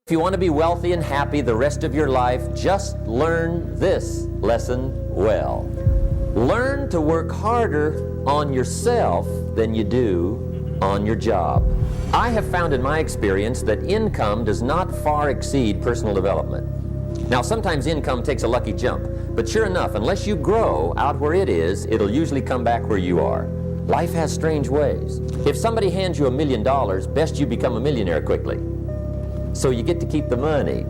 If you want to be wealthy and happy the rest of your life, just learn this lesson well. Learn to work harder on yourself than you do on your job. I have found in my experience that income does not far exceed personal development. Now, sometimes income takes a lucky jump, but sure enough, unless you grow out where it is, it'll usually come back where you are. Life has strange ways. If somebody hands you $1 million, best you become a millionaire quickly, so you get to keep the money.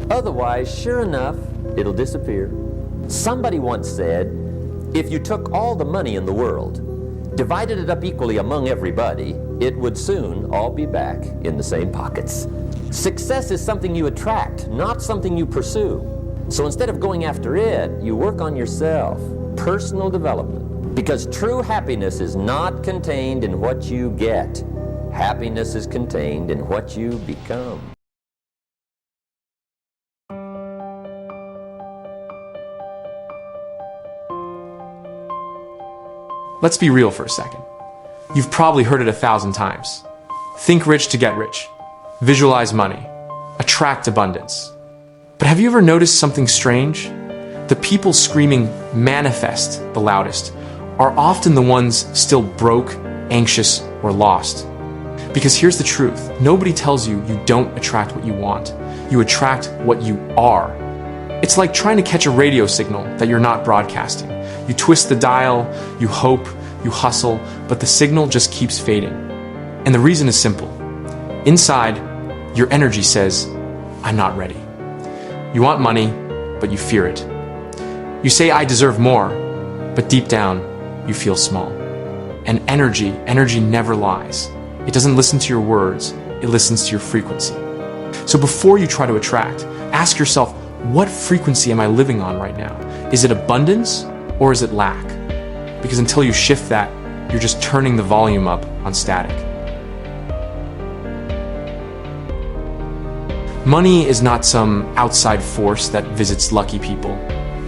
Otherwise, sure enough, it'll disappear. Somebody once said, if you took all the money in the world, divided it up equally among everybody, it would soon all be back in the same pockets. Success is something you attract, not something you pursue. So instead of going after it, you work on yourself, personal development. Because true happiness is not contained in what you get. Happiness is contained in what you become. Let's be real for a second. You've probably heard it 1,000 times. Think rich to get rich. Visualize money. Attract abundance. But have you ever noticed something strange? The people screaming manifest the loudest are often the ones still broke, anxious, or lost. Because here's the truth. Nobody tells you you don't attract what you want. You attract what you are. It's like trying to catch a radio signal that you're not broadcasting. You twist the dial, you hope, you hustle, but the signal just keeps fading. And the reason is simple. Inside, your energy says, I'm not ready. You want money, but you fear it. You say, I deserve more, but deep down, you feel small. And energy never lies. It doesn't listen to your words, it listens to your frequency. So before you try to attract, ask yourself, what frequency am I living on right now? Is it abundance or is it lack? Because until you shift that, you're just turning the volume up on static. Money is not some outside force that visits lucky people.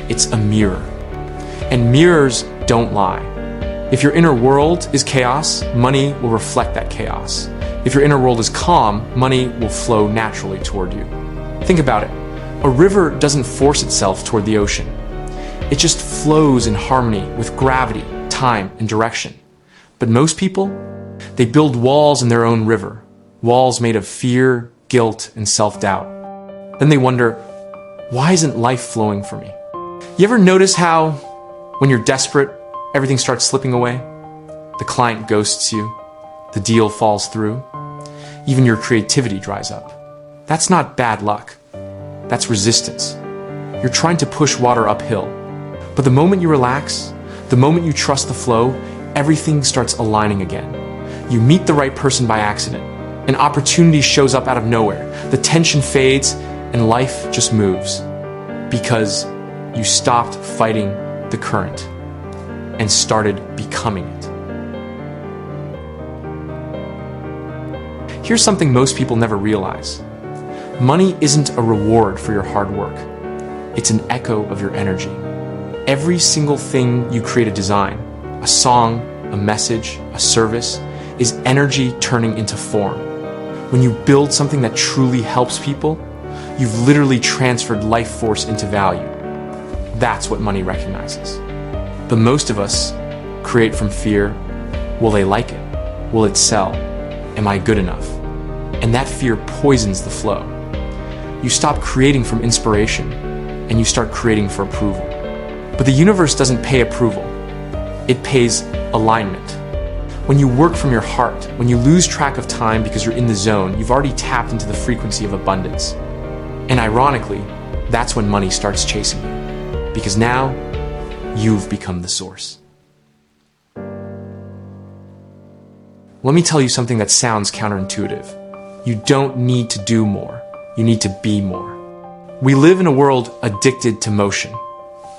It's a mirror. And mirrors don't lie. If your inner world is chaos, money will reflect that chaos. If your inner world is calm, money will flow naturally toward you. Think about it. A river doesn't force itself toward the ocean. It just flows in harmony with gravity, time, and direction. But most people, they build walls in their own river, walls made of fear, guilt, and self-doubt. Then they wonder, why isn't life flowing for me? You ever notice how, when you're desperate, everything starts slipping away? The client ghosts you. The deal falls through. Even your creativity dries up. That's not bad luck. That's resistance. You're trying to push water uphill. But the moment you relax, the moment you trust the flow, everything starts aligning again. You meet the right person by accident. An opportunity shows up out of nowhere. The tension fades and life just moves. Because you stopped fighting the current and started becoming it. Here's something most people never realize. Money isn't a reward for your hard work. It's an echo of your energy. Every single thing you create a design, a song, a message, a service, is energy turning into form. When you build something that truly helps people, you've literally transferred life force into value. That's what money recognizes. But most of us create from fear. Will they like it? Will it sell? Am I good enough? And that fear poisons the flow. You stop creating from inspiration and you start creating for approval. But the universe doesn't pay approval. It pays alignment. When you work from your heart, when you lose track of time because you're in the zone, you've already tapped into the frequency of abundance. And ironically, that's when money starts chasing you. Because now, you've become the source. Let me tell you something that sounds counterintuitive. You don't need to do more. You need to be more. We live in a world addicted to motion.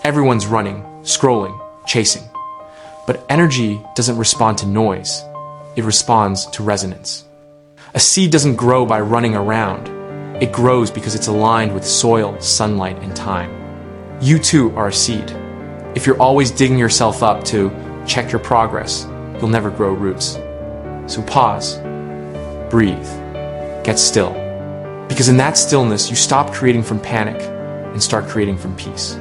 Everyone's running, scrolling, chasing. But energy doesn't respond to noise. It responds to resonance. A seed doesn't grow by running around. It grows because it's aligned with soil, sunlight, and time. You too are a seed. If you're always digging yourself up to check your progress, you'll never grow roots. So pause, breathe, get still, Because in that stillness, you stop creating from panic and start creating from peace.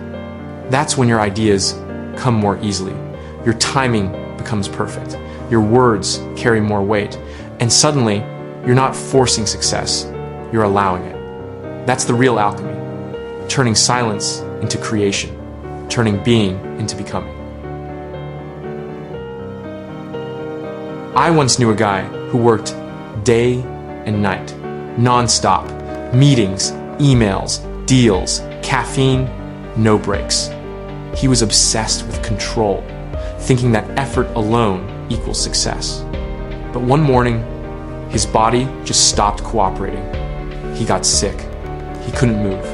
That's when your ideas come more easily. Your timing becomes perfect. Your words carry more weight. And suddenly, you're not forcing success, you're allowing it. That's the real alchemy. Turning silence into creation. Turning being into becoming. I once knew a guy who worked day and night, non-stop. Meetings, emails, deals, caffeine, no breaks. He was obsessed with control, thinking that effort alone equals success. But one morning, his body just stopped cooperating. He got sick. He couldn't move.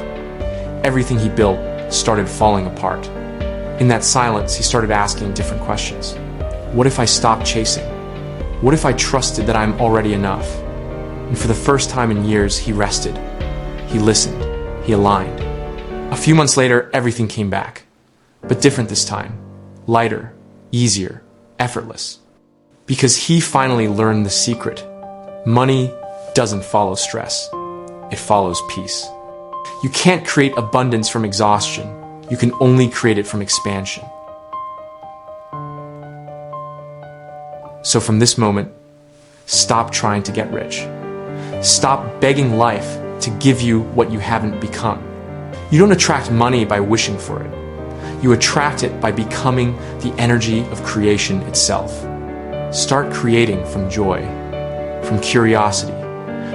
Everything he built started falling apart. In that silence, he started asking different questions. What if I stopped chasing? What if I trusted that I'm already enough? And for the first time in years, he rested. He listened. He aligned. A few months later, everything came back. But different this time. Lighter, easier, effortless. Because he finally learned the secret. Money doesn't follow stress. It follows peace. You can't create abundance from exhaustion. You can only create it from expansion. So from this moment, stop trying to get rich. Stop begging life to give you what you haven't become. You don't attract money by wishing for it. You attract it by becoming the energy of creation itself. Start creating from joy, from curiosity,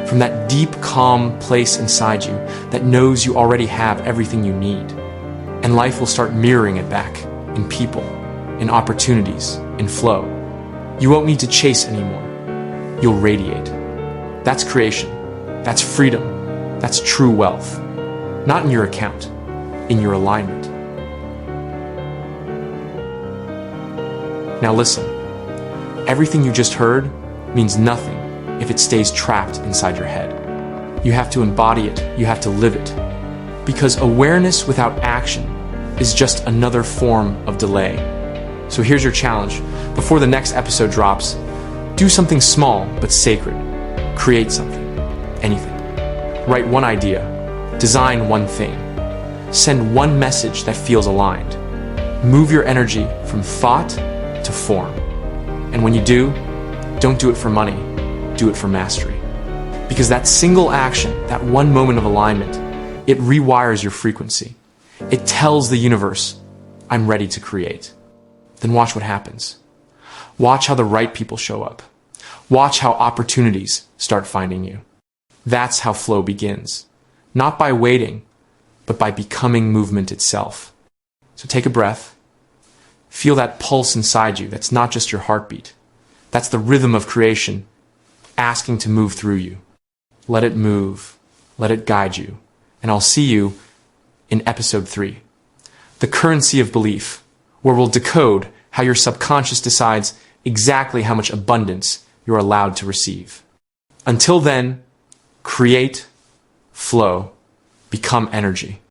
from that deep, calm place inside you that knows you already have everything you need. And life will start mirroring it back in people, in opportunities, in flow. You won't need to chase anymore. You'll radiate. That's creation. That's freedom. That's true wealth. Not in your account, in your alignment. Now listen, everything you just heard means nothing if it stays trapped inside your head. You have to embody it. You have to live it. Because awareness without action is just another form of delay. So here's your challenge. Before the next episode drops, do something small but sacred. Create something. Anything. Write one idea. Design one thing. Send one message that feels aligned. Move your energy from thought to form. And when you do, don't do it for money. Do it for mastery. Because that single action, that one moment of alignment, it rewires your frequency. It tells the universe, I'm ready to create. Then watch what happens. Watch how the right people show up. Watch how opportunities start finding you. That's how flow begins. Not by waiting, but by becoming movement itself. So take a breath. Feel that pulse inside you. That's not just your heartbeat. That's the rhythm of creation asking to move through you. Let it move. Let it guide you. And I'll see you in episode 3. The currency of belief, where we'll decode how your subconscious decides exactly how much abundance you're allowed to receive. Until then, create, flow, become energy.